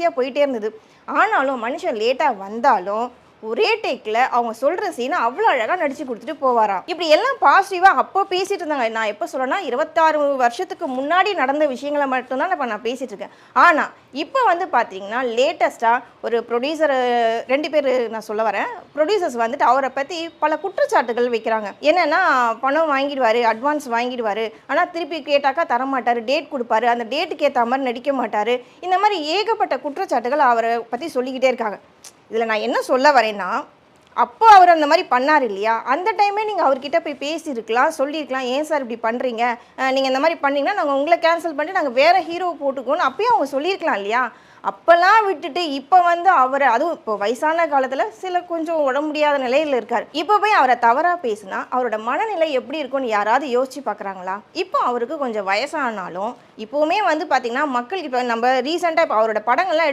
ஈஸியாக போயிட்டே இருந்தது. ஆனாலும் மனுஷன் லேட்டாக வந்தாலும் ஒரே டேக்கில் அவங்க சொல்கிற சீனை அவ்வளோ அழகாக நடித்து கொடுத்துட்டு போவாராம். இப்படி எல்லாம் பாசிட்டிவாக அப்போ பேசிகிட்டு இருந்தாங்க. நான் எப்போ சொல்கிறேன்னா 26 வருஷத்துக்கு முன்னாடி நடந்த விஷயங்களை மட்டும்தான் இப்போ நான் பேசிகிட்டு இருக்கேன். ஆனால் இப்போ வந்து பார்த்தீங்கன்னா லேட்டஸ்ட்டாக ஒரு ப்ரொடியூசர் 2 பேர் நான் சொல்ல வரேன். ப்ரொடியூசர்ஸ் வந்துட்டு அவரை பற்றி பல குற்றச்சாட்டுகள் வைக்கிறாங்க. என்னென்னா பணம் வாங்கிடுவார், அட்வான்ஸ் வாங்கிடுவார், ஆனால் திருப்பி கேட்டாக்கா தரமாட்டார், டேட் கொடுப்பாரு, அந்த டேட்டுக்கு ஏற்ற மாதிரி நடிக்க மாட்டார். இந்த மாதிரி ஏகப்பட்ட குற்றச்சாட்டுகள் அவரை பற்றி சொல்லிக்கிட்டே இருக்காங்க. இதில் நான் என்ன சொல்ல வரேன்னா, அப்போ அவர் அந்த மாதிரி பண்ணார் இல்லையா, அந்த டைமே நீங்கள் அவர்கிட்ட போய் பேசியிருக்கலாம், சொல்லியிருக்கலாம். ஏன் சார் இப்படி பண்ணுறீங்க, நீங்கள் இந்த மாதிரி பண்ணிங்கன்னா நாங்கள் உங்களை கேன்சல் பண்ணிட்டு நாங்கள் வேறு ஹீரோவை போட்டுக்கோன்னு அப்பயும் அவங்க சொல்லியிருக்கலாம் இல்லையா. அப்போல்லாம் விட்டுட்டு இப்போ வந்து அவரை, அதுவும் இப்போ வயசான காலத்தில் சில கொஞ்சம் உடம்பு முடியாத நிலையில் இருக்கார், இப்போ போய் அவரை தவறாக பேசினா அவரோட மனநிலை எப்படி இருக்கும்னு யாராவது யோசிச்சு பார்க்குறாங்களா? இப்போ அவருக்கு கொஞ்சம் வயசானாலும் இப்போவுமே வந்து பார்த்திங்கன்னா மக்கள் இப்போ நம்ம ரீசெண்டாக இப்போ அவரோட படங்கள்லாம்